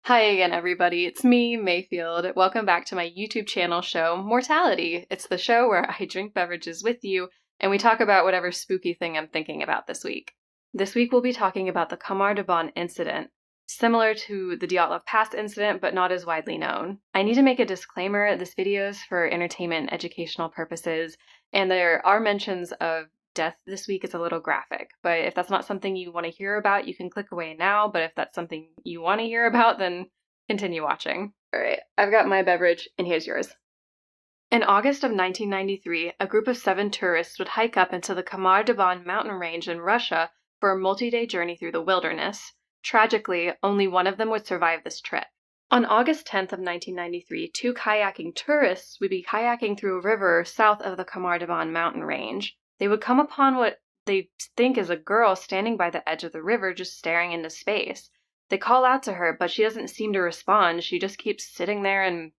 Hi again, everybody. It's me, Mayfield. Welcome back to my YouTube channel show, Mortality. It's the show where I drink beverages with you, and we talk about whatever spooky thing I'm thinking about this week. This week we'll be talking about the Khamar Daban incident, similar to the Dyatlov Pass incident, but not as widely known. I need to make a disclaimer, this video is for entertainment and educational purposes, and there are mentions of death this week. Is a little graphic, but if that's not something you want to hear about, you can click away now, but if that's something you want to hear about, then continue watching. Alright, I've got my beverage, and here's yours. In August of 1993, a group of 7 tourists would hike up into the Khamar Daban mountain range in Russia for a multi-day journey through the wilderness. Tragically, only one of them would survive this trip. On August 10th of 1993, 2 kayaking tourists would be kayaking through a river south of the Khamar Daban mountain range. They would come upon what they think is a girl standing by the edge of the river just staring into space. They call out to her, but she doesn't seem to respond. She just keeps sitting there and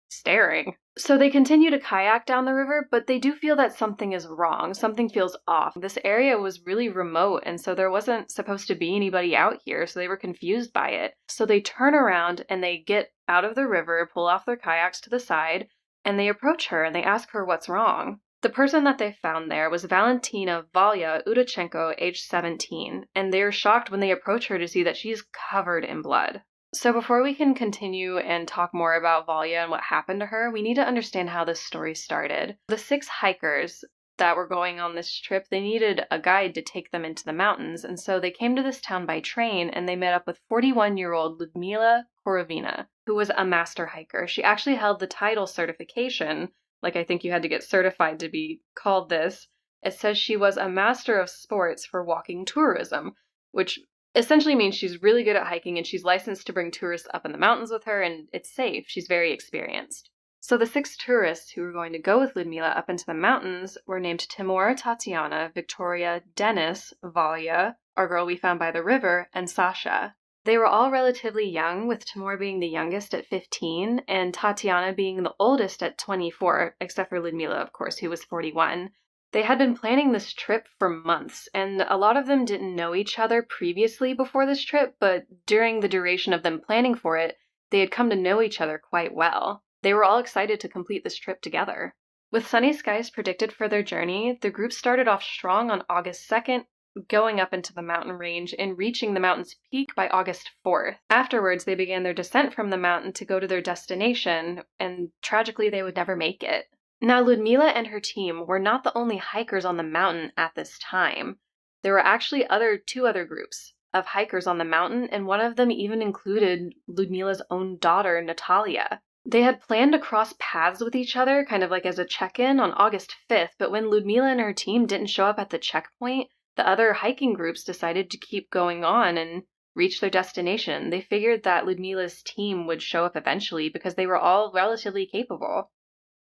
staring. So they continue to kayak down the river, but they do feel that something is wrong. Something feels off. This area was really remote, and so there wasn't supposed to be anybody out here, so they were confused by it. So they turn around and they get out of the river, pull off their kayaks to the side, and they approach her and they ask her what's wrong. The person that they found there was Valentina Valya Udachenko, age 17, and they're shocked when they approach her to see that she's covered in blood. So before we can continue and talk more about Valya and what happened to her, we need to understand how this story started. The 6 hikers that were going on this trip, they needed a guide to take them into the mountains, and so they came to this town by train and they met up with 41-year-old Ludmila Korovina, who was a master hiker. She actually held the title certification. Like, I think you had to get certified to be called this. It says she was a master of sports for walking tourism, which essentially means she's really good at hiking and she's licensed to bring tourists up in the mountains with her, and it's safe. She's very experienced. So the 6 tourists who were going to go with Ludmila up into the mountains were named Timur, Tatiana, Victoria, Dennis, Valya, our girl we found by the river, and Sasha. They were all relatively young, with Timur being the youngest at 15 and Tatiana being the oldest at 24, except for Ludmila, of course, who was 41. They had been planning this trip for months, and a lot of them didn't know each other previously before this trip, but during the duration of them planning for it, they had come to know each other quite well. They were all excited to complete this trip together. With sunny skies predicted for their journey, the group started off strong on August 2nd, going up into the mountain range and reaching the mountain's peak by August 4th. Afterwards, they began their descent from the mountain to go to their destination, and tragically, they would never make it. Now, Ludmila and her team were not the only hikers on the mountain at this time. There were actually 2 other groups of hikers on the mountain, and one of them even included Ludmila's own daughter, Natalia. They had planned to cross paths with each other, kind of like as a check-in, on August 5th, but when Ludmila and her team didn't show up at the checkpoint, the other hiking groups decided to keep going on and reach their destination. They figured that Ludmila's team would show up eventually because they were all relatively capable.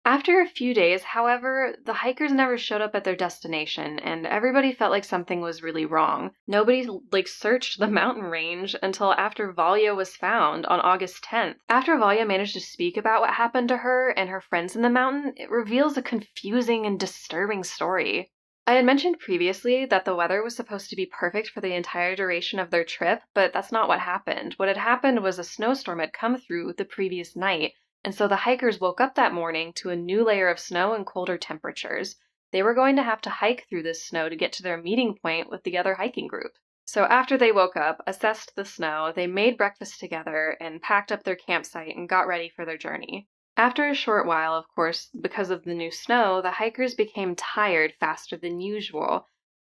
After a few days, however, the hikers never showed up at their destination, and everybody felt like something was really wrong. Nobody, searched the mountain range until after Valya was found on August 10th. After Valya managed to speak about what happened to her and her friends in the mountain, it reveals a confusing and disturbing story. I had mentioned previously that the weather was supposed to be perfect for the entire duration of their trip, but that's not what happened. What had happened was a snowstorm had come through the previous night, and so the hikers woke up that morning to a new layer of snow and colder temperatures. They were going to have to hike through this snow to get to their meeting point with the other hiking group. So after they woke up, assessed the snow, they made breakfast together and packed up their campsite and got ready for their journey. After a short while, of course, because of the new snow, the hikers became tired faster than usual.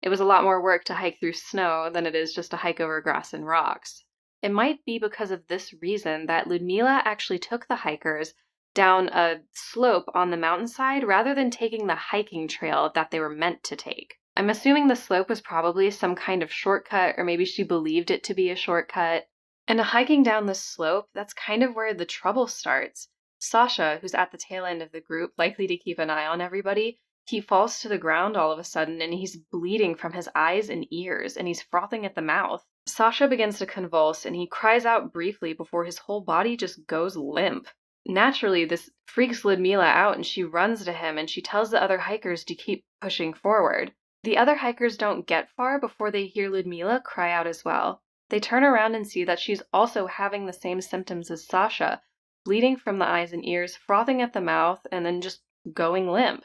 It was a lot more work to hike through snow than it is just to hike over grass and rocks. It might be because of this reason that Ludmila actually took the hikers down a slope on the mountainside rather than taking the hiking trail that they were meant to take. I'm assuming the slope was probably some kind of shortcut, or maybe she believed it to be a shortcut. And hiking down this slope, that's kind of where the trouble starts. Sasha, who's at the tail end of the group, likely to keep an eye on everybody, he falls to the ground all of a sudden and he's bleeding from his eyes and ears and he's frothing at the mouth. Sasha begins to convulse and he cries out briefly before his whole body just goes limp. Naturally, this freaks Ludmila out and she runs to him and she tells the other hikers to keep pushing forward. The other hikers don't get far before they hear Ludmila cry out as well. They turn around and see that she's also having the same symptoms as Sasha, bleeding from the eyes and ears, frothing at the mouth, and then just going limp.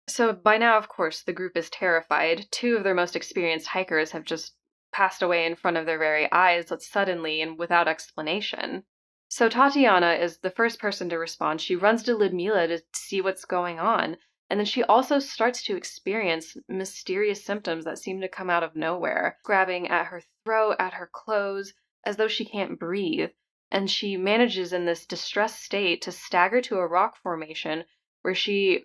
So by now, of course, the group is terrified. 2 of their most experienced hikers have just passed away in front of their very eyes suddenly and without explanation. So Tatiana is the first person to respond. She runs to Ludmila to see what's going on, and then she also starts to experience mysterious symptoms that seem to come out of nowhere, grabbing at her throat, at her clothes, as though she can't breathe. And she manages in this distressed state to stagger to a rock formation where she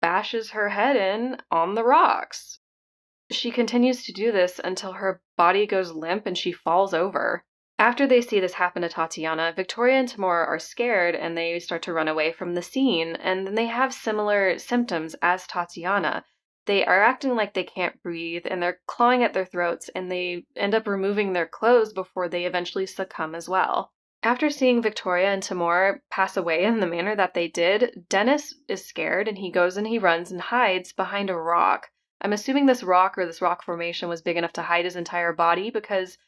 bashes her head in on the rocks. She continues to do this until her body goes limp and she falls over. After they see this happen to Tatiana, Victoria and Timur are scared and they start to run away from the scene, and then they have similar symptoms as Tatiana. They are acting like they can't breathe and they're clawing at their throats, and they end up removing their clothes before they eventually succumb as well. After seeing Victoria and Timur pass away in the manner that they did, Dennis is scared and he goes and he runs and hides behind a rock. I'm assuming this rock or this rock formation was big enough to hide his entire body because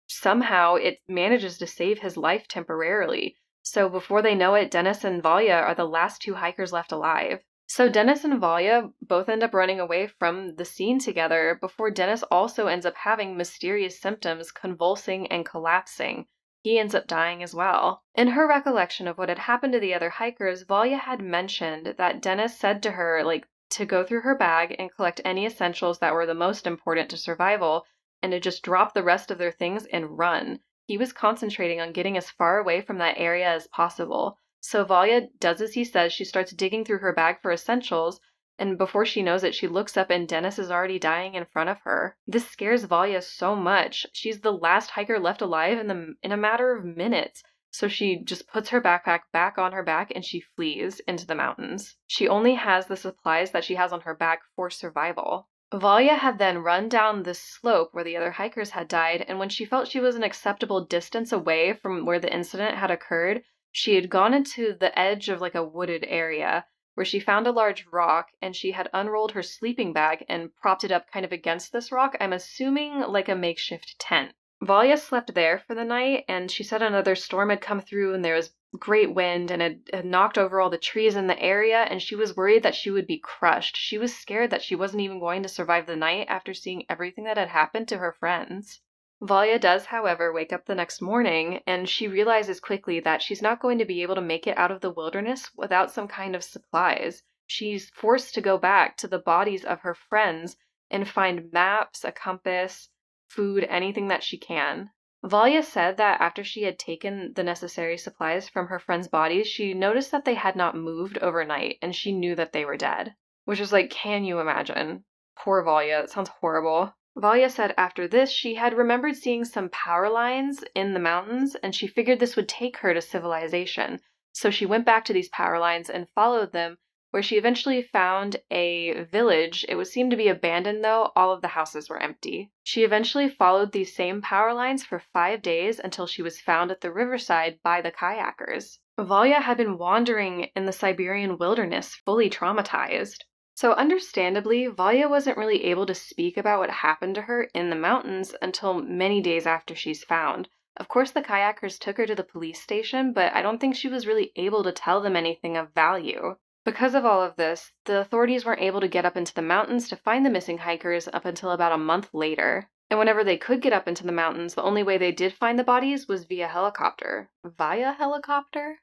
somehow it manages to save his life temporarily. So before they know it, Dennis and Valya are the last 2 hikers left alive. So Dennis and Valya both end up running away from the scene together before Dennis also ends up having mysterious symptoms, convulsing and collapsing. He ends up dying as well. In her recollection of what had happened to the other hikers, Valya had mentioned that Dennis said to her, to go through her bag and collect any essentials that were the most important to survival, and to just drop the rest of their things and run. He was concentrating on getting as far away from that area as possible. So Valya does as he says. She starts digging through her bag for essentials, and before she knows it, she looks up and Dennis is already dying in front of her. This scares Valya so much. She's the last hiker left alive in a matter of minutes. So she just puts her backpack back on her back and she flees into the mountains. She only has the supplies that she has on her back for survival. Valya had then run down this slope where the other hikers had died, and when she felt she was an acceptable distance away from where the incident had occurred, she had gone into the edge of a wooded area where she found a large rock, and she had unrolled her sleeping bag and propped it up kind of against this rock, I'm assuming like a makeshift tent. Valya slept there for the night, and she said another storm had come through and there was great wind and it had knocked over all the trees in the area, and she was worried that she would be crushed. She was scared that she wasn't even going to survive the night after seeing everything that had happened to her friends. Valya does, however, wake up the next morning, and she realizes quickly that she's not going to be able to make it out of the wilderness without some kind of supplies. She's forced to go back to the bodies of her friends and find maps, a compass, food, anything that she can. Valya said that after she had taken the necessary supplies from her friends' bodies, she noticed that they had not moved overnight, and she knew that they were dead. Which is can you imagine? Poor Valya, it sounds horrible. Valya said after this, she had remembered seeing some power lines in the mountains, and she figured this would take her to civilization. So she went back to these power lines and followed them, where she eventually found a village. It would seem to be abandoned though, all of the houses were empty. She eventually followed these same power lines for 5 days until she was found at the riverside by the kayakers. Valya had been wandering in the Siberian wilderness, fully traumatized. So understandably, Valya wasn't really able to speak about what happened to her in the mountains until many days after she's found. Of course, the kayakers took her to the police station, but I don't think she was really able to tell them anything of value. Because of all of this, the authorities weren't able to get up into the mountains to find the missing hikers up until about a month later. And whenever they could get up into the mountains, the only way they did find the bodies was via helicopter. Via helicopter?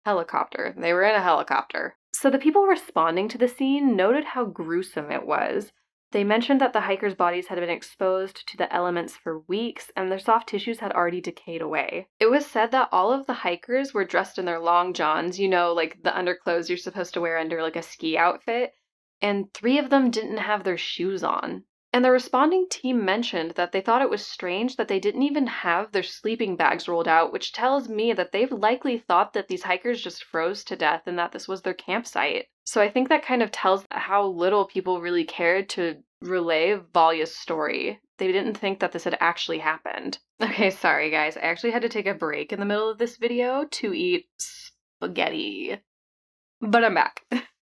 Helicopter. They were in a helicopter. So the people responding to the scene noted how gruesome it was. They mentioned that the hikers' bodies had been exposed to the elements for weeks, and their soft tissues had already decayed away. It was said that all of the hikers were dressed in their long johns, like the underclothes you're supposed to wear under a ski outfit, and 3 of them didn't have their shoes on. And the responding team mentioned that they thought it was strange that they didn't even have their sleeping bags rolled out, which tells me that they've likely thought that these hikers just froze to death and that this was their campsite. So I think that kind of tells how little people really cared to relay Valya's story. They didn't think that this had actually happened. Okay, sorry guys, I actually had to take a break in the middle of this video to eat spaghetti. But I'm back.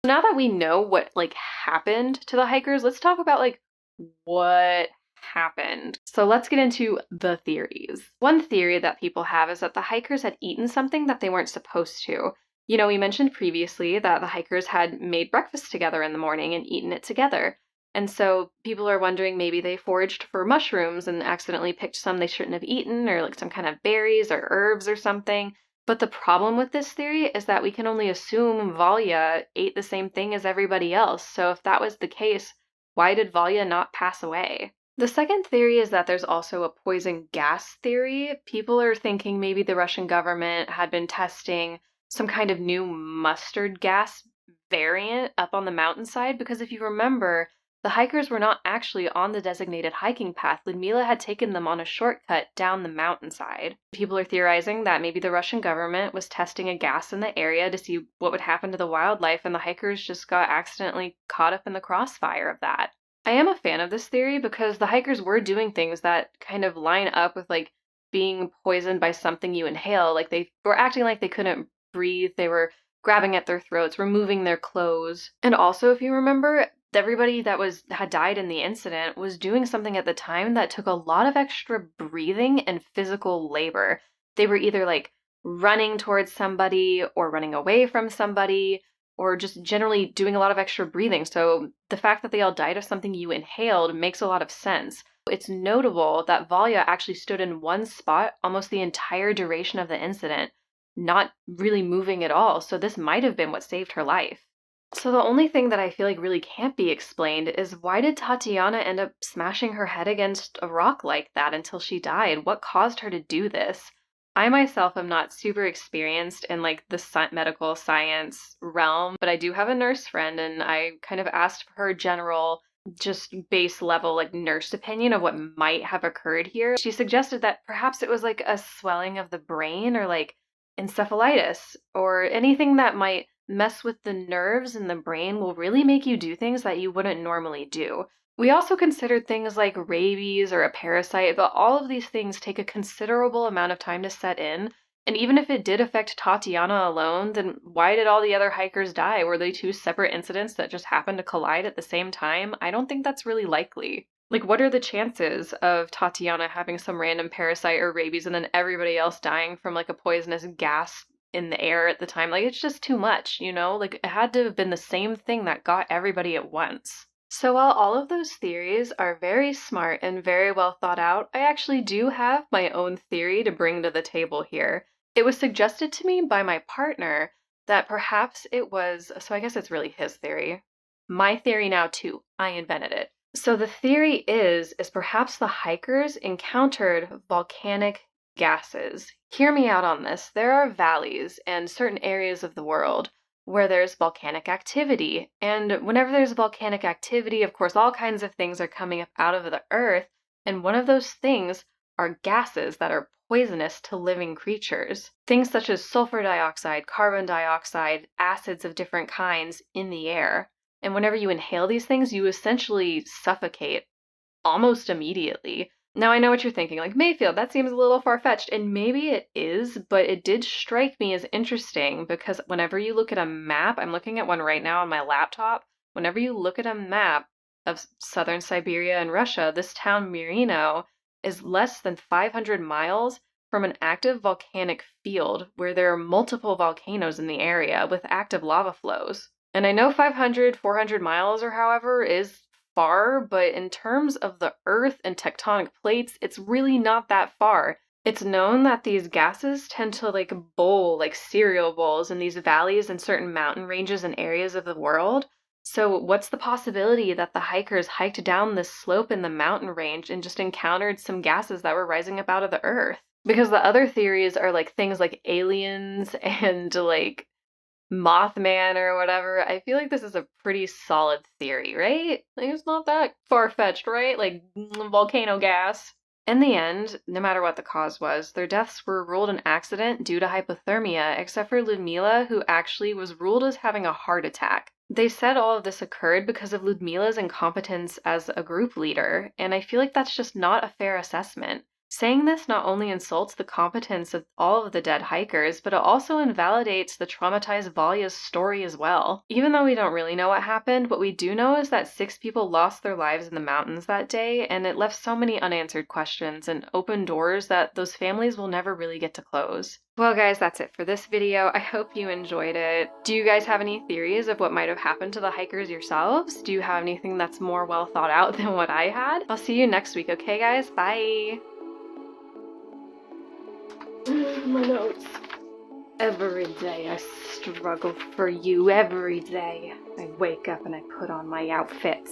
Now that we know what happened to the hikers, let's talk about what happened. So let's get into the theories. One theory that people have is that the hikers had eaten something that they weren't supposed to. You know, we mentioned previously that the hikers had made breakfast together in the morning and eaten it together. And so people are wondering maybe they foraged for mushrooms and accidentally picked some they shouldn't have eaten, or like some kind of berries or herbs or something. But the problem with this theory is that we can only assume Valya ate the same thing as everybody else. So if that was the case, why did Valya not pass away? The second theory is that there's also a poison gas theory. People are thinking maybe the Russian government had been testing some kind of new mustard gas variant up on the mountainside, because if you remember, the hikers were not actually on the designated hiking path. Ludmila had taken them on a shortcut down the mountainside. People are theorizing that maybe the Russian government was testing a gas in the area to see what would happen to the wildlife, and the hikers just got accidentally caught up in the crossfire of that. I am a fan of this theory because the hikers were doing things that kind of line up with like being poisoned by something you inhale. Like they were acting like they couldn't breathe. They were grabbing at their throats, removing their clothes. And also, if you remember, everybody that had died in the incident was doing something at the time that took a lot of extra breathing and physical labor. They were either like running towards somebody or running away from somebody or just generally doing a lot of extra breathing. So the fact that they all died of something you inhaled makes a lot of sense. It's notable that Valya actually stood in one spot almost the entire duration of the incident, not really moving at all. So this might have been what saved her life. So the only thing that I feel like really can't be explained is why did Tatiana end up smashing her head against a rock like that until she died? What caused her to do this? I myself am not super experienced in like the medical science realm, but I do have a nurse friend, and I kind of asked for her general, just base level like nurse opinion of what might have occurred here. She suggested that perhaps it was like a swelling of the brain or like encephalitis or anything that might mess with the nerves in the brain will really make you do things that you wouldn't normally do. We also considered things like rabies or a parasite, but all of these things take a considerable amount of time to set in. And even if it did affect Tatiana alone, then why did all the other hikers die? Were they two separate incidents that just happened to collide at the same time? I don't think that's really likely. Like, what are the chances of Tatiana having some random parasite or rabies and then everybody else dying from like a poisonous gas in the air at the time? Like, it's just too much, you know? Like, it had to have been the same thing that got everybody at once. So while all of those theories are very smart and very well thought out, I actually do have my own theory to bring to the table here. It was suggested to me by my partner that perhaps it was, so I guess it's really his theory. My theory now too. I invented it. So the theory is perhaps the hikers encountered volcanic gases. Hear me out on this. There are valleys and certain areas of the world where there's volcanic activity. And whenever there's volcanic activity, of course, all kinds of things are coming up out of the earth. And one of those things are gases that are poisonous to living creatures. Things such as sulfur dioxide, carbon dioxide, acids of different kinds in the air. And whenever you inhale these things, you essentially suffocate almost immediately. Now, I know what you're thinking, like, Mayfield, that seems a little far-fetched, and maybe it is, but it did strike me as interesting because whenever you look at a map, I'm looking at one right now on my laptop, whenever you look at a map of southern Siberia and Russia, this town Mirino is less than 500 miles from an active volcanic field where there are multiple volcanoes in the area with active lava flows. And I know 500, 400 miles or however is far, but in terms of the earth and tectonic plates, it's really not that far. It's known that these gases tend to like bowl like cereal bowls in these valleys and certain mountain ranges and areas of the world. So what's the possibility that the hikers hiked down this slope in the mountain range and just encountered some gases that were rising up out of the earth? Because the other theories are like things like aliens and like Mothman or whatever. I feel like this is a pretty solid theory, right? Like, it's not that far-fetched, right? Like, volcano gas. In the end, no matter what the cause was, their deaths were ruled an accident due to hypothermia, except for Ludmila, who actually was ruled as having a heart attack. They said all of this occurred because of Ludmila's incompetence as a group leader, and I feel like that's just not a fair assessment. Saying this not only insults the competence of all of the dead hikers, but it also invalidates the traumatized Valya's story as well. Even though we don't really know what happened, what we do know is that 6 people lost their lives in the mountains that day, and it left so many unanswered questions and open doors that those families will never really get to close. Well guys, that's it for this video. I hope you enjoyed it. Do you guys have any theories of what might have happened to the hikers yourselves? Do you have anything that's more well thought out than what I had? I'll see you next week, okay guys? Bye! My notes. Every day I struggle for you, every day. I wake up and I put on my outfits.